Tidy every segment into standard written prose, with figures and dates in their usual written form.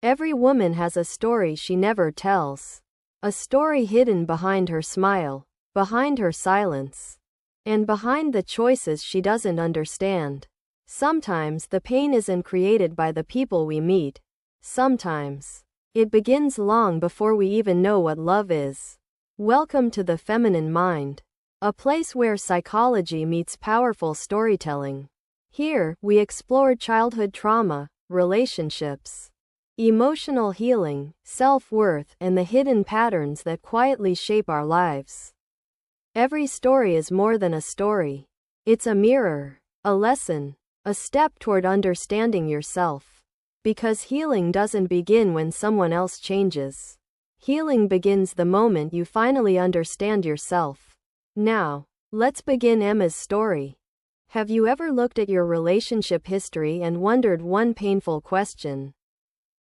Every woman has a story she never tells. A story hidden behind her smile, behind her silence, and behind the choices she doesn't understand. Sometimes the pain isn't created by the people we meet. Sometimes it begins long before we even know what love is. Welcome to the Feminine Mind, a place where psychology meets powerful storytelling. Here, we explore childhood trauma, relationships, emotional healing, self-worth, and the hidden patterns that quietly shape our lives. Every story is more than a story. It's a mirror, a lesson, a step toward understanding yourself. Because healing doesn't begin when someone else changes. Healing begins the moment you finally understand yourself. Now, let's begin Emma's story. Have you ever looked at your relationship history and wondered one painful question?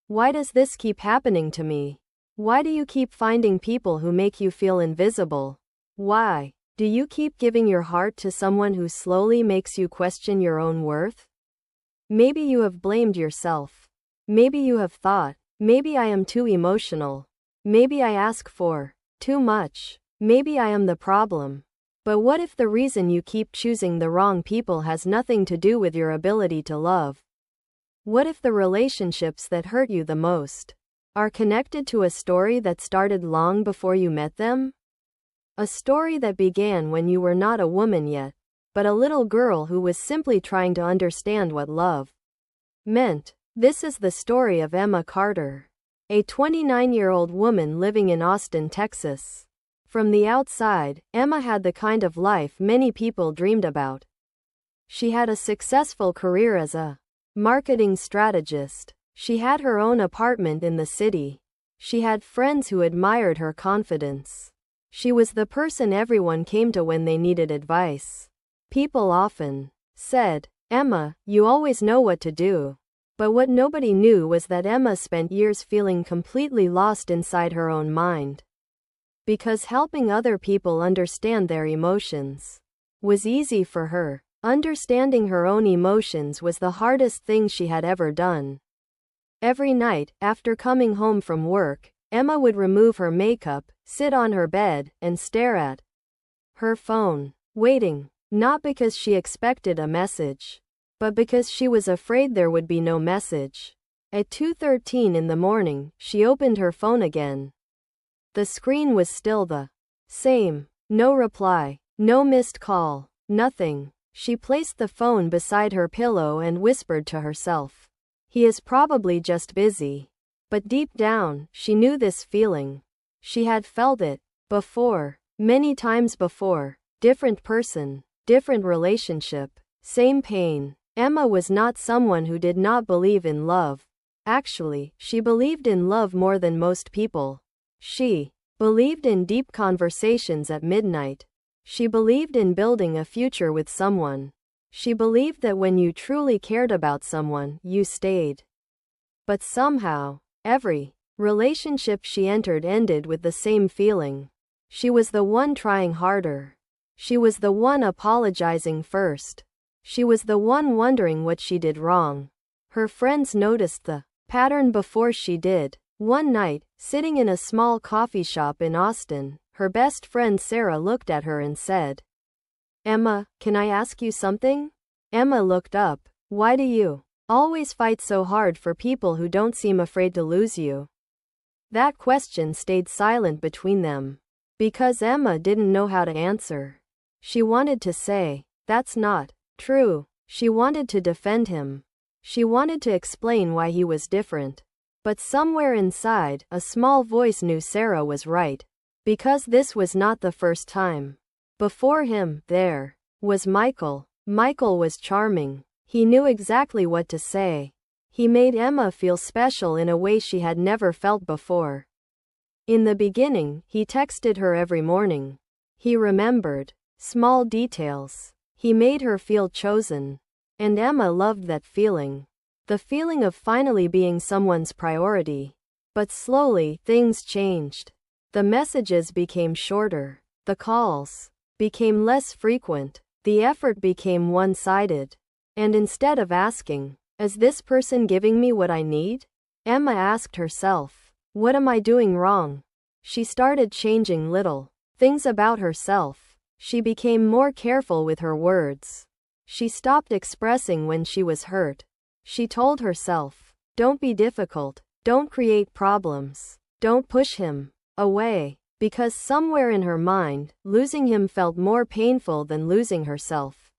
Why does this keep happening to me? Why do you keep finding people who make you feel invisible? Why do you keep giving your heart to someone who slowly makes you question your own worth? Maybe you have blamed yourself. Maybe you have thought, maybe I am too emotional. Maybe I ask for too much. Maybe I am the problem. But what if the reason you keep choosing the wrong people has nothing to do with your ability to love? What if the relationships that hurt you the most are connected to a story that started long before you met them? A story that began when you were not a woman yet, but a little girl who was simply trying to understand what love meant. This is the story of Emma Carter, a 29-year-old woman living in Austin, Texas. From the outside, Emma had the kind of life many people dreamed about. She had a successful career as a marketing strategist. She had her own apartment in the city. She had friends who admired her confidence. She was the person everyone came to when they needed advice. People often said, "Emma, you always know what to do." But what nobody knew was that Emma spent years feeling completely lost inside her own mind. Because helping other people understand their emotions was easy for her, understanding her own emotions was the hardest thing she had ever done. Every night, after coming home from work, Emma would remove her makeup, sit on her bed, and stare at her phone, waiting, not because she expected a message, but because she was afraid there would be no message. At 2:13 in the morning, she opened her phone again. The screen was still the same. No reply, no missed call, nothing. She placed the phone beside her pillow and whispered to herself, "He is probably just busy." But deep down, she knew this feeling. She had felt it before, many times before. Different person, different relationship, same pain. Emma was not someone who did not believe in love. Actually, she believed in love more than most people. She believed in deep conversations at midnight. She believed in building a future with someone. She believed that when you truly cared about someone, you stayed. But somehow, every relationship she entered ended with the same feeling. She was the one trying harder. She was the one apologizing first. She was the one wondering what she did wrong. Her friends noticed the pattern before she did. One night, sitting in a small coffee shop in Austin, her best friend Sarah looked at her and said, "Emma, can I ask you something?" Emma looked up. "Why do you always fight so hard for people who don't seem afraid to lose you?" That question stayed silent between them. Because Emma didn't know how to answer. She wanted to say, "That's not true." She wanted to defend him. She wanted to explain why he was different. But somewhere inside, a small voice knew Sarah was right. Because this was not the first time. Before him, there was Michael. Michael was charming. He knew exactly what to say. He made Emma feel special in a way she had never felt before. In the beginning, he texted her every morning. He remembered small details. He made her feel chosen. And Emma loved that feeling. The feeling of finally being someone's priority. But slowly, things changed. The messages became shorter. The calls became less frequent. The effort became one-sided. And instead of asking, "Is this person giving me what I need?" Emma asked herself, what am I doing wrong? She started changing little things about herself. She became more careful with her words. She stopped expressing when she was hurt. She told herself, don't be difficult, don't create problems, don't push him away, because somewhere in her mind, losing him felt more painful than losing herself.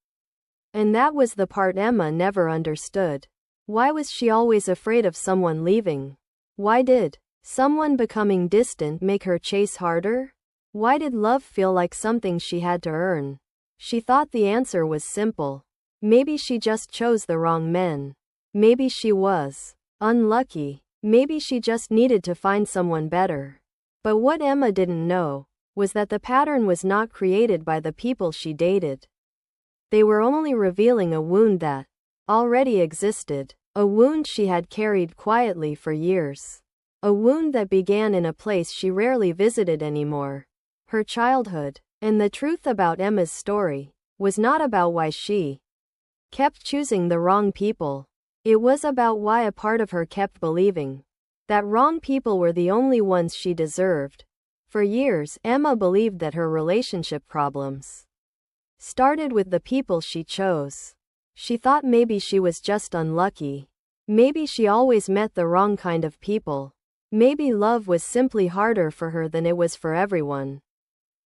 And that was the part Emma never understood. Why was she always afraid of someone leaving? Why did someone becoming distant make her chase harder? Why did love feel like something she had to earn? She thought the answer was simple. Maybe she just chose the wrong men. Maybe she was unlucky. Maybe she just needed to find someone better. But what Emma didn't know was that the pattern was not created by the people she dated. They were only revealing a wound that already existed, a wound she had carried quietly for years, a wound that began in a place she rarely visited anymore, her childhood. And the truth about Emma's story was not about why she kept choosing the wrong people. It was about why a part of her kept believing that wrong people were the only ones she deserved. For years, Emma believed that her relationship problems started with the people she chose. She thought maybe she was just unlucky. Maybe she always met the wrong kind of people. Maybe love was simply harder for her than it was for everyone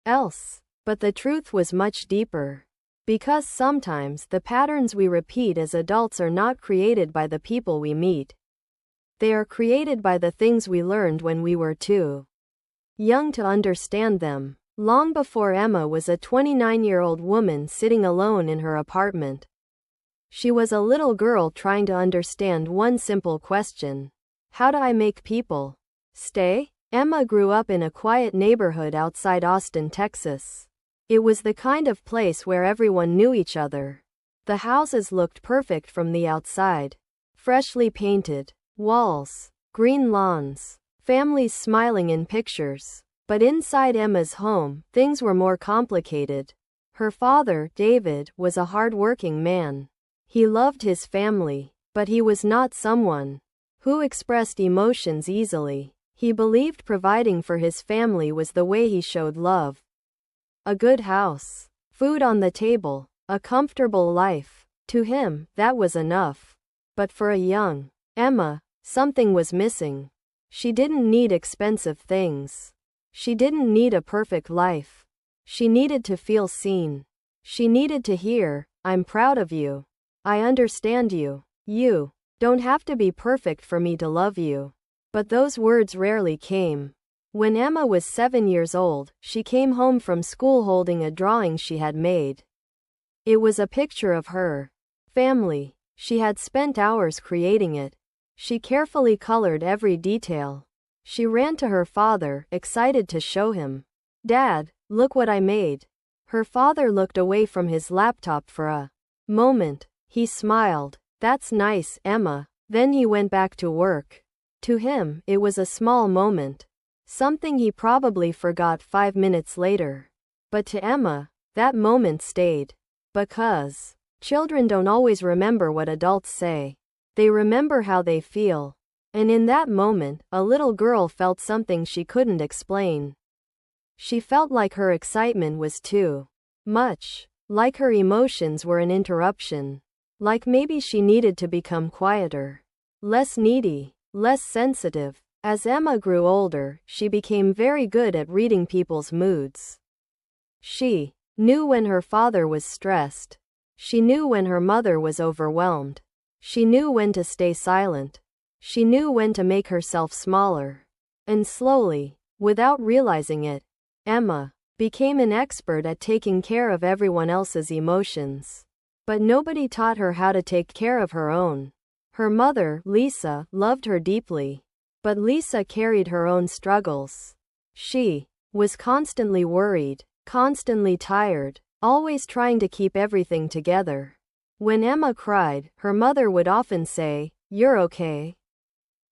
else. But the truth was much deeper. Because sometimes the patterns we repeat as adults are not created by the people we meet. They are created by the things we learned when we were too young to understand them. Long before Emma was a 29-year-old woman sitting alone in her apartment. She was a little girl trying to understand one simple question. How do I make people stay? Emma grew up in a quiet neighborhood outside Austin, Texas. It was the kind of place where everyone knew each other. The houses looked perfect from the outside. Freshly painted walls, green lawns, families smiling in pictures. But inside Emma's home, things were more complicated. Her father, David, was a hard-working man. He loved his family, but he was not someone who expressed emotions easily. He believed providing for his family was the way he showed love. A good house, food on the table, a comfortable life. To him, that was enough. But for a young Emma, something was missing. She didn't need expensive things. She didn't need a perfect life. She needed to feel seen. She needed to hear, I'm proud of you. I understand you. You don't have to be perfect for me to love you. But those words rarely came. When Emma was 7 years old, she came home from school holding a drawing she had made. It was a picture of her family. She had spent hours creating it. She carefully colored every detail. She ran to her father, excited to show him. Dad, look what I made. Her father looked away from his laptop for a moment. He smiled. That's nice, Emma. Then he went back to work. To him, it was a small moment. Something he probably forgot 5 minutes later. But to Emma, that moment stayed. Because children don't always remember what adults say. They remember how they feel. And in that moment, a little girl felt something she couldn't explain. She felt like her excitement was too much. Like her emotions were an interruption. Like maybe she needed to become quieter. Less needy. Less sensitive. As Emma grew older, she became very good at reading people's moods. She knew when her father was stressed. She knew when her mother was overwhelmed. She knew when to stay silent. She knew when to make herself smaller. And slowly, without realizing it, Emma became an expert at taking care of everyone else's emotions. But nobody taught her how to take care of her own. Her mother, Lisa, loved her deeply. But Lisa carried her own struggles. She was constantly worried, constantly tired, always trying to keep everything together. When Emma cried, her mother would often say, "You're okay.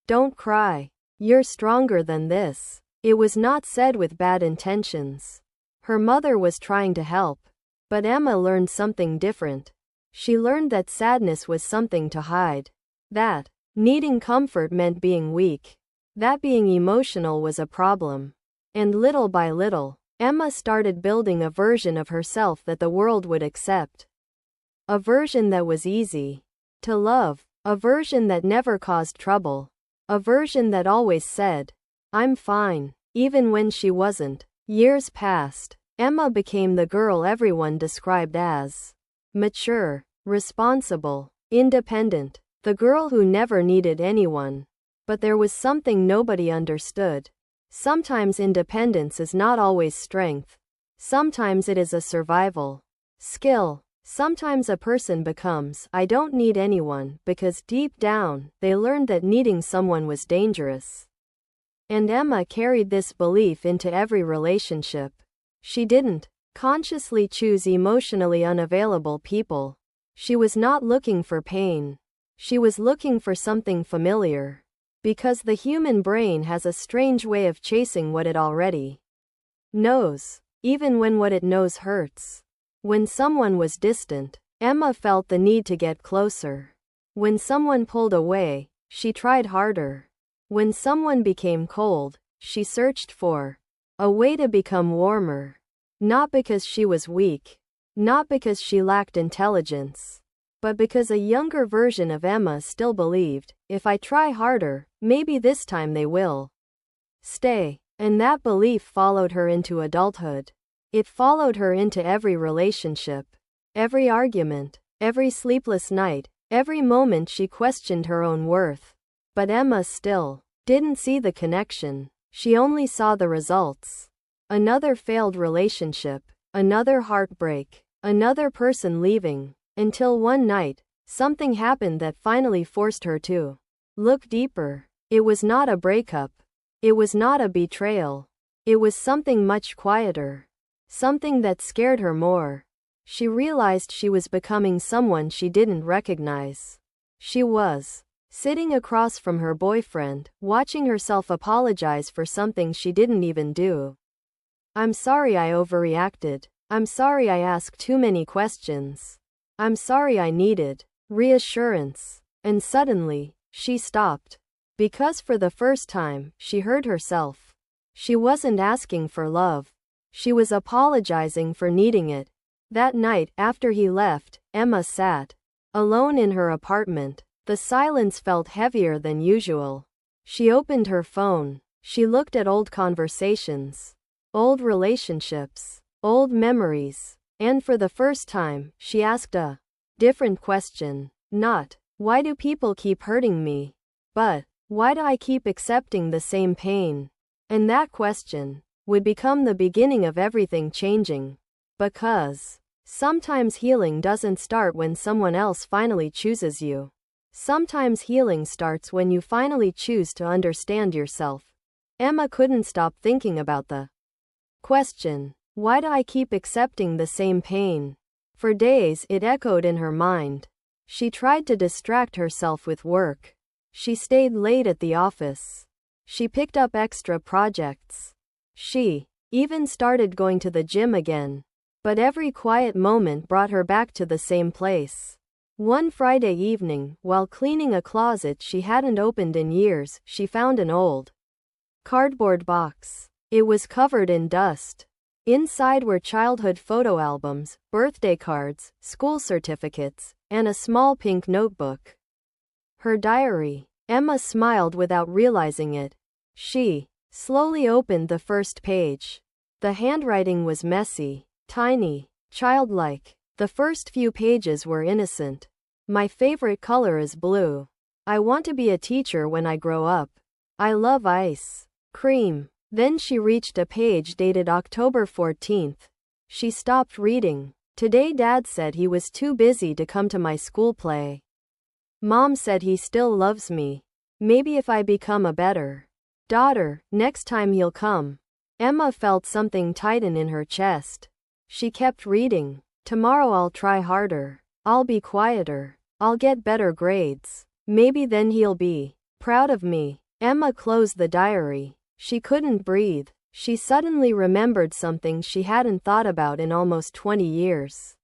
Don't cry. You're stronger than this." It was not said with bad intentions. Her mother was trying to help. But Emma learned something different. She learned that sadness was something to hide. That Needing comfort meant being weak. That being emotional was a problem. And little by little, Emma started building a version of herself that the world would accept. A version that was easy to love. A version that never caused trouble. A version that always said, "I'm fine," even when she wasn't. Years passed. Emma became the girl everyone described as mature, responsible, independent. The girl who never needed anyone. But there was something nobody understood. Sometimes independence is not always strength. Sometimes it is a survival skill. Sometimes a person becomes, "I don't need anyone," because deep down, they learned that needing someone was dangerous. And Emma carried this belief into every relationship. She didn't consciously choose emotionally unavailable people. She was not looking for pain. She was looking for something familiar. Because the human brain has a strange way of chasing what it already knows, even when what it knows hurts. When someone was distant, Emma felt the need to get closer. When someone pulled away, she tried harder. When someone became cold, she searched for a way to become warmer. Not because she was weak, not because she lacked intelligence, but because a younger version of Emma still believed, "If I try harder, maybe this time they will stay." And that belief followed her into adulthood. It followed her into every relationship, every argument, every sleepless night, every moment she questioned her own worth. But Emma still didn't see the connection. She only saw the results. Another failed relationship, another heartbreak, another person leaving, until one night, something happened that finally forced her to look deeper. It was not a breakup. It was not a betrayal. It was something much quieter. Something that scared her more. She realized she was becoming someone she didn't recognize. She was sitting across from her boyfriend, watching herself apologize for something she didn't even do. "I'm sorry I overreacted. I'm sorry I asked too many questions. I'm sorry I needed reassurance." And suddenly, she stopped. Because for the first time, she heard herself. She wasn't asking for love. She was apologizing for needing it. That night, after he left, Emma sat alone in her apartment. The silence felt heavier than usual. She opened her phone. She looked at old conversations, old relationships, old memories. And for the first time, she asked a different question. Not, "Why do people keep hurting me?" but, "Why do I keep accepting the same pain?" And that question would become the beginning of everything changing. Because sometimes healing doesn't start when someone else finally chooses you. Sometimes healing starts when you finally choose to understand yourself. Emma couldn't stop thinking about the question, "Why do I keep accepting the same pain?" For days it echoed in her mind. She tried to distract herself with work. She stayed late at the office. She picked up extra projects. She even started going to the gym again. But every quiet moment brought her back to the same place. One Friday evening, while cleaning a closet she hadn't opened in years, she found an old cardboard box. It was covered in dust. Inside were childhood photo albums, birthday cards, school certificates, and a small pink notebook. Her diary. Emma smiled without realizing it. She slowly opened the first page. The handwriting was messy, tiny, childlike. The first few pages were innocent. "My favorite color is blue. I want to be a teacher when I grow up. I love ice cream." Then she reached a page dated October 14th. She stopped reading. "Today Dad said he was too busy to come to my school play. Mom said he still loves me. Maybe if I become a better daughter, next time he'll come." Emma felt something tighten in her chest. She kept reading. "Tomorrow I'll try harder. I'll be quieter. I'll get better grades. Maybe then he'll be proud of me." Emma closed the diary. She couldn't breathe. She suddenly remembered something she hadn't thought about in almost 20 years.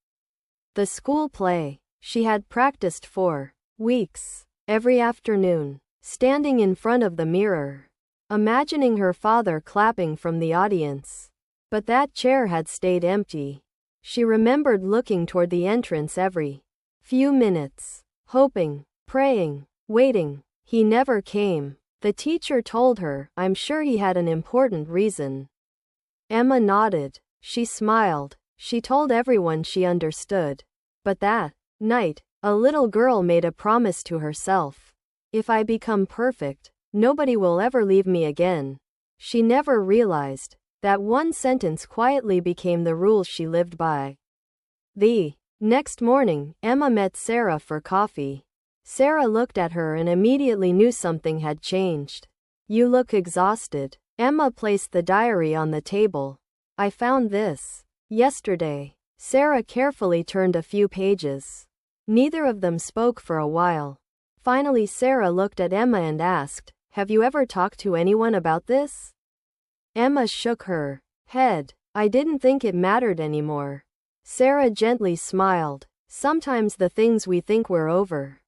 The school play. She had practiced for weeks. Every afternoon, standing in front of the mirror, imagining her father clapping from the audience. But that chair had stayed empty. She remembered looking toward the entrance every few minutes, hoping, praying, waiting. He never came. The teacher told her, I'm sure he had an important reason. Emma nodded. She smiled. She told everyone she understood. But that night, a little girl made a promise to herself. If I become perfect, nobody will ever leave me again. She never realized that one sentence quietly became the rules she lived by. The next morning, Emma met Sarah for coffee. Sarah looked at her and immediately knew something had changed. You look exhausted. Emma placed the diary on the table. I found this yesterday. Sarah carefully turned a few pages. Neither of them spoke for a while. Finally, Sarah looked at Emma and asked, Have you ever talked to anyone about this? Emma shook her head. I didn't think it mattered anymore. Sarah gently smiled. Sometimes the things we think we're over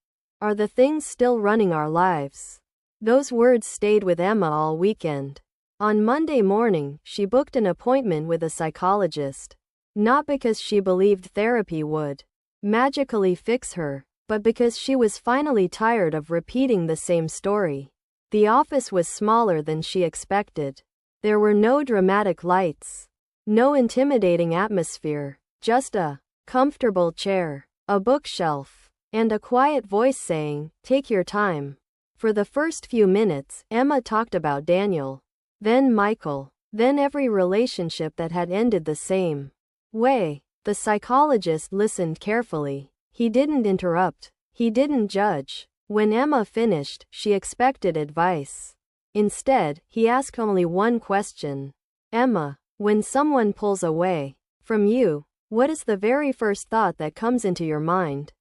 are the things still running our lives. Those words stayed with Emma all weekend. On Monday morning, she booked an appointment with a psychologist. Not because she believed therapy would magically fix her, but because she was finally tired of repeating the same story. The office was smaller than she expected. There were no dramatic lights, no intimidating atmosphere, just a comfortable chair, a bookshelf, and a quiet voice saying, Take your time. For the first few minutes, Emma talked about Daniel, then Michael, then every relationship that had ended the same way. The psychologist listened carefully. He didn't interrupt. He didn't judge. When Emma finished, she expected advice. Instead, he asked only one question. Emma, when someone pulls away from you, what is the very first thought that comes into your mind?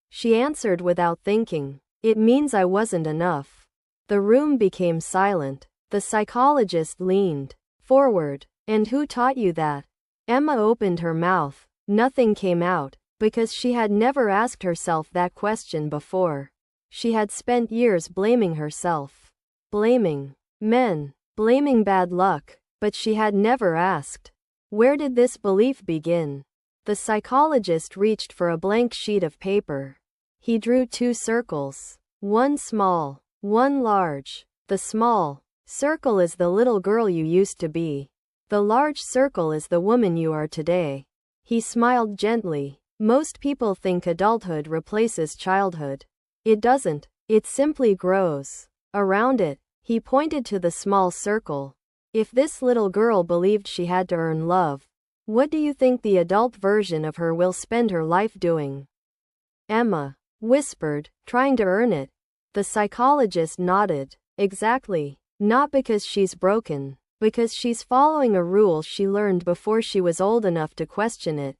She answered without thinking. It means I wasn't enough. The room became silent. The psychologist leaned forward. And who taught you that? Emma opened her mouth. Nothing came out, because she had never asked herself that question before. She had spent years blaming herself, blaming men, blaming bad luck, but she had never asked, where did this belief begin? The psychologist reached for a blank sheet of paper. He drew 2 circles, one small, one large. The small circle is the little girl you used to be. The large circle is the woman you are today. He smiled gently. Most people think adulthood replaces childhood. It doesn't. It simply grows around it. He pointed to the small circle. If this little girl believed she had to earn love, what do you think the adult version of her will spend her life doing? Emma whispered, trying to earn it. The psychologist nodded. Exactly. Not because she's broken, because she's following a rule she learned before she was old enough to question it.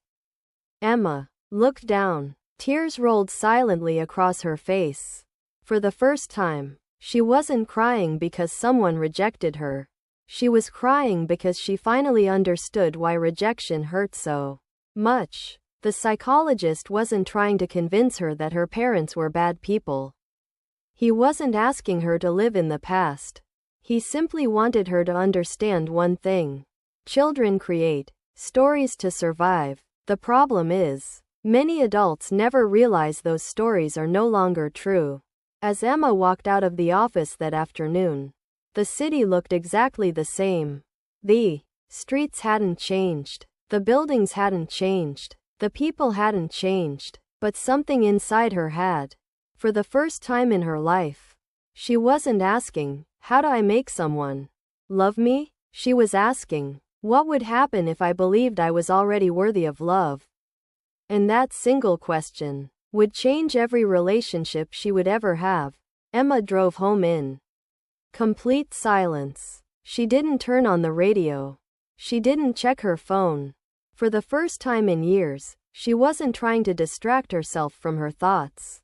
Emma looked down. Tears rolled silently across her face. For the first time, she wasn't crying because someone rejected her. She was crying because she finally understood why rejection hurt so much. The psychologist wasn't trying to convince her that her parents were bad people. He wasn't asking her to live in the past. He simply wanted her to understand one thing. Children create stories to survive. The problem is, many adults never realize those stories are no longer true. As Emma walked out of the office that afternoon, the city looked exactly the same. The streets hadn't changed. The buildings hadn't changed. The people hadn't changed. But something inside her had. For the first time in her life, she wasn't asking, how do I make someone love me? She was asking, what would happen if I believed I was already worthy of love? And that single question would change every relationship she would ever have. Emma drove home in complete silence. She didn't turn on the radio. She didn't check her phone. For the first time in years, she wasn't trying to distract herself from her thoughts.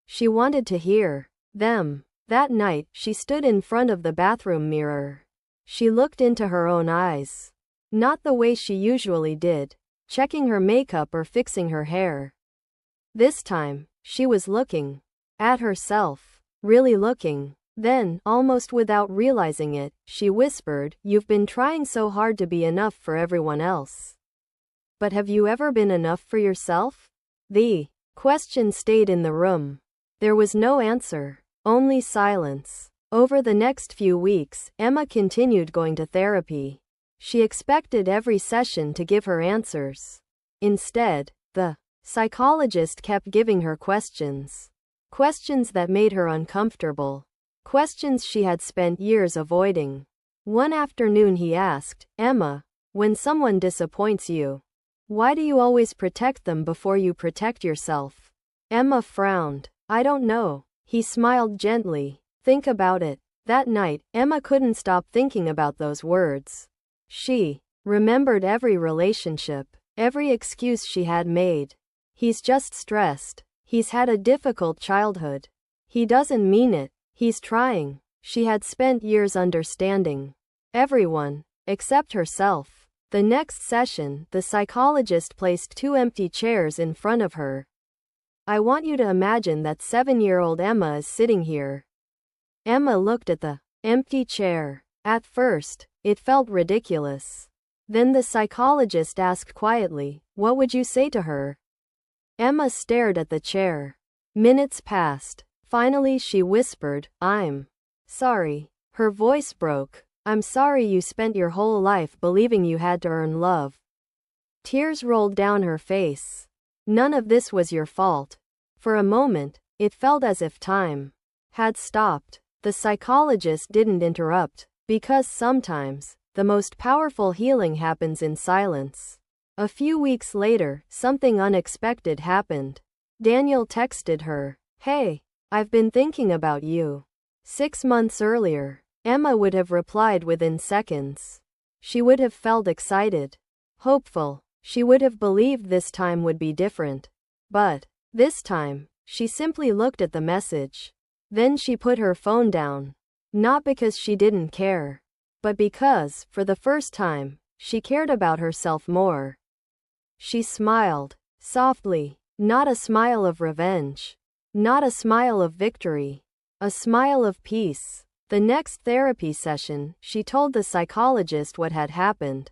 She wanted to hear them. That night, she stood in front of the bathroom mirror. She looked into her own eyes. Not the way she usually did, checking her makeup or fixing her hair. This time, she was looking at herself. Really looking. Then, almost without realizing it, she whispered, "You've been trying so hard to be enough for everyone else. But have you ever been enough for yourself?" The question stayed in the room. There was no answer, only silence. Over the next few weeks, Emma continued going to therapy. She expected every session to give her answers. Instead, the psychologist kept giving her questions. Questions that made her uncomfortable. Questions she had spent years avoiding. One afternoon he asked, "Emma, when someone disappoints you, why do you always protect them before you protect yourself?" Emma frowned. "I don't know." He smiled gently. "Think about it." That night, Emma couldn't stop thinking about those words. She remembered every relationship, every excuse she had made. "He's just stressed. He's had a difficult childhood. He doesn't mean it. He's trying." She had spent years understanding everyone, except herself. The next session, the psychologist placed 2 empty chairs in front of her. "I want you to imagine that 7-year-old Emma is sitting here." Emma looked at the empty chair. At first, it felt ridiculous. Then the psychologist asked quietly, "What would you say to her?" Emma stared at the chair. Minutes passed. Finally she whispered, "I'm sorry." Her voice broke. "I'm sorry you spent your whole life believing you had to earn love." Tears rolled down her face. "None of this was your fault." For a moment, it felt as if time had stopped. The psychologist didn't interrupt, because sometimes, the most powerful healing happens in silence. A few weeks later, something unexpected happened. Daniel texted her, "Hey, I've been thinking about you." 6 months earlier, Emma would have replied within seconds. She would have felt excited, hopeful. She would have believed this time would be different. But this time, she simply looked at the message. Then she put her phone down. Not because she didn't care, but because, for the first time, she cared about herself more. She smiled, softly, not a smile of revenge, not a smile of victory, a smile of peace. The next therapy session, she told the psychologist what had happened.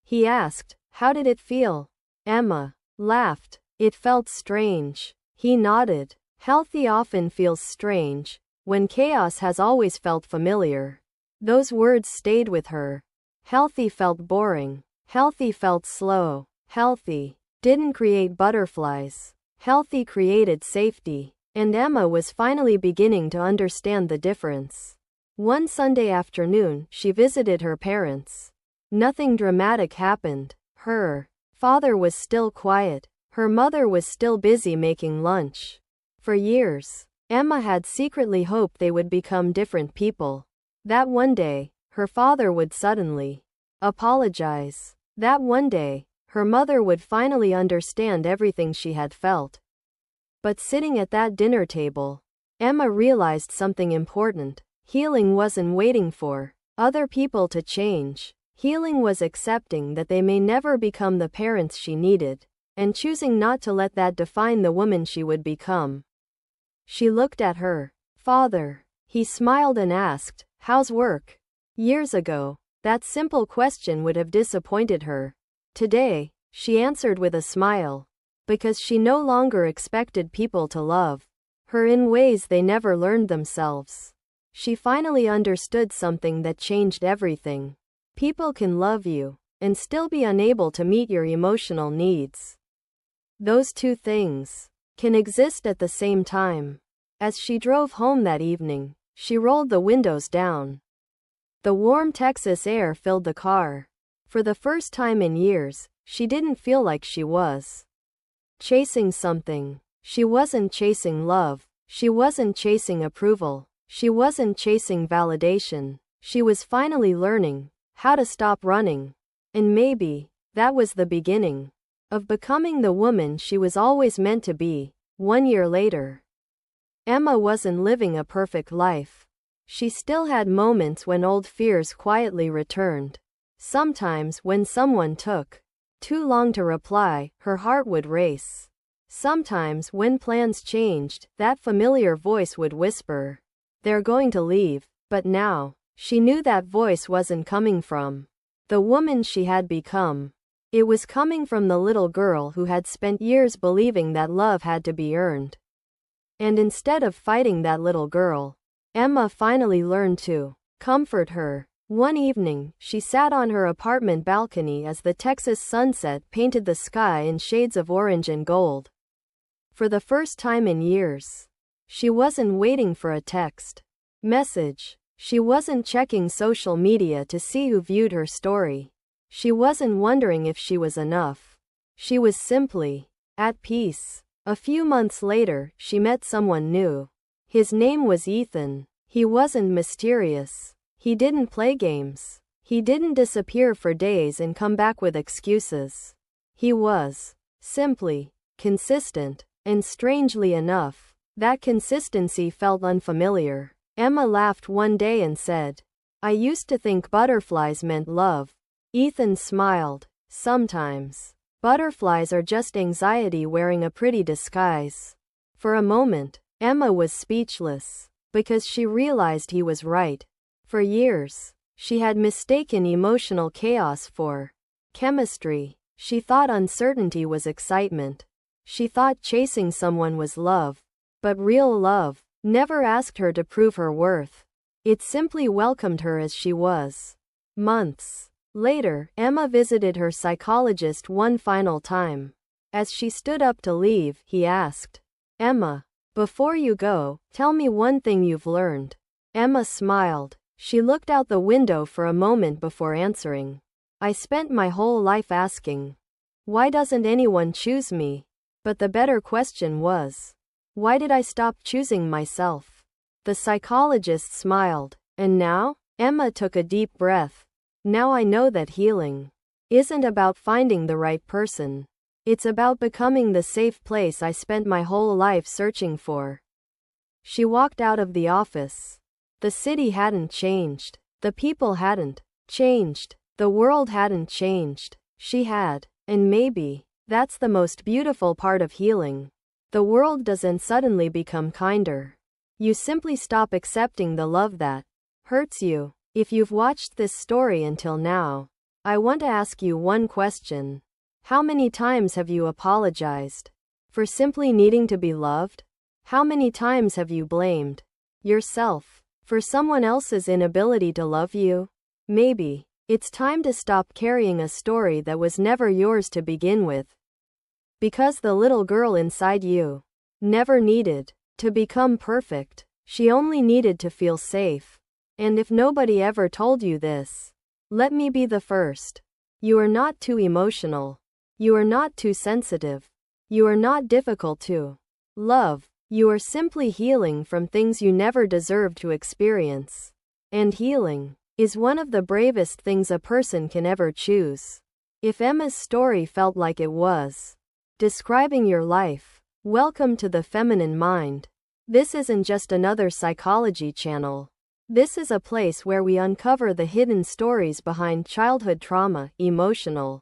He asked, "How did it feel?" Emma laughed. "It felt strange." He nodded. "Healthy often feels strange, when chaos has always felt familiar." Those words stayed with her. Healthy felt boring. Healthy felt slow. Healthy didn't create butterflies. Healthy created safety. And Emma was finally beginning to understand the difference. One Sunday afternoon, she visited her parents. Nothing dramatic happened. Her father was still quiet. Her mother was still busy making lunch. For years, Emma had secretly hoped they would become different people. That one day, her father would suddenly apologize. That one day, her mother would finally understand everything she had felt. But sitting at that dinner table, Emma realized something important. Healing wasn't waiting for other people to change. Healing was accepting that they may never become the parents she needed, and choosing not to let that define the woman she would become. She looked at her father. He smiled and asked, "How's work?" Years ago, that simple question would have disappointed her. Today, she answered with a smile, because she no longer expected people to love her in ways they never learned themselves. She finally understood something that changed everything. People can love you and still be unable to meet your emotional needs. Those two things can exist at the same time. As she drove home that evening, she rolled the windows down. The warm Texas air filled the car. For the first time in years, she didn't feel like she was chasing something. She wasn't chasing love. She wasn't chasing approval. She wasn't chasing validation. She was finally learning how to stop running. And maybe that was the beginning of becoming the woman she was always meant to be. 1 year later, Emma wasn't living a perfect life. She still had moments when old fears quietly returned. Sometimes when someone took too long to reply, her heart would race. Sometimes, when plans changed, that familiar voice would whisper, "They're going to leave." But now, she knew that voice wasn't coming from the woman she had become. It was coming from the little girl who had spent years believing that love had to be earned. And instead of fighting that little girl, Emma finally learned to comfort her. One evening, she sat on her apartment balcony as the Texas sunset painted the sky in shades of orange and gold. For the first time in years, she wasn't waiting for a text message. She wasn't checking social media to see who viewed her story. She wasn't wondering if she was enough. She was simply at peace. A few months later, she met someone new. His name was Ethan. He wasn't mysterious. He didn't play games. He didn't disappear for days and come back with excuses. He was simply consistent, and strangely enough, that consistency felt unfamiliar. Emma laughed one day and said, "I used to think butterflies meant love." Ethan smiled. "Sometimes butterflies are just anxiety wearing a pretty disguise." For a moment, Emma was speechless, because she realized he was right. For years, she had mistaken emotional chaos for chemistry. She thought uncertainty was excitement. She thought chasing someone was love. But real love never asked her to prove her worth. It simply welcomed her as she was. Months later, Emma visited her psychologist one final time. As she stood up to leave, he asked, "Emma, before you go, tell me one thing you've learned." Emma smiled. She looked out the window for a moment before answering. "I spent my whole life asking, why doesn't anyone choose me? But the better question was, why did I stop choosing myself?" The psychologist smiled. "And now?" Emma took a deep breath. "Now I know that healing isn't about finding the right person. It's about becoming the safe place I spent my whole life searching for." She walked out of the office. The city hadn't changed. The people hadn't changed. The world hadn't changed. She had. And maybe that's the most beautiful part of healing. The world doesn't suddenly become kinder. You simply stop accepting the love that hurts you. If you've watched this story until now, I want to ask you one question. How many times have you apologized for simply needing to be loved? How many times have you blamed yourself for someone else's inability to love you? Maybe it's time to stop carrying a story that was never yours to begin with. Because the little girl inside you never needed to become perfect. She only needed to feel safe. And if nobody ever told you this, let me be the first. You are not too emotional. You are not too sensitive. You are not difficult to love. You are simply healing from things you never deserved to experience. And healing is one of the bravest things a person can ever choose. If Emma's story felt like it was describing your life, welcome to the Feminine Mind. This isn't just another psychology channel. This is a place where we uncover the hidden stories behind childhood trauma, emotional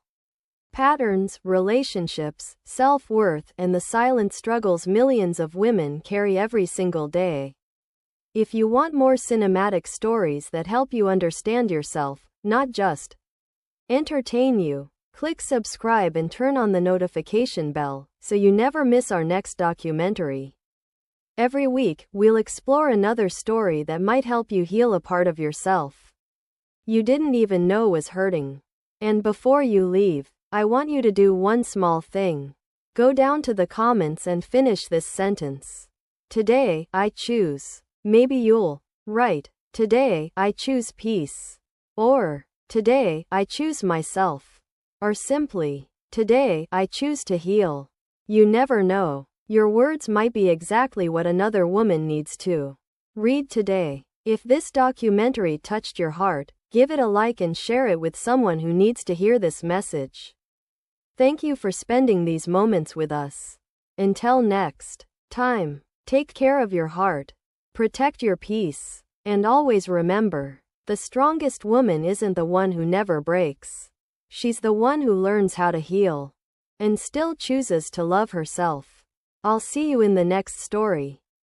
patterns, relationships, self-worth, and the silent struggles millions of women carry every single day. If you want more cinematic stories that help you understand yourself, not just entertain you, click subscribe and turn on the notification bell so you never miss our next documentary. Every week, we'll explore another story that might help you heal a part of yourself you didn't even know was hurting. And before you leave, I want you to do one small thing. Go down to the comments and finish this sentence. Today, I choose. Maybe you'll write, "Today, I choose peace." Or, "Today, I choose myself." Or simply, "Today, I choose to heal." You never know. Your words might be exactly what another woman needs to read today. If this documentary touched your heart, give it a like and share it with someone who needs to hear this message. Thank you for spending these moments with us. Until next time, take care of your heart, protect your peace, and always remember, the strongest woman isn't the one who never breaks. She's the one who learns how to heal and still chooses to love herself. I'll see you in the next story.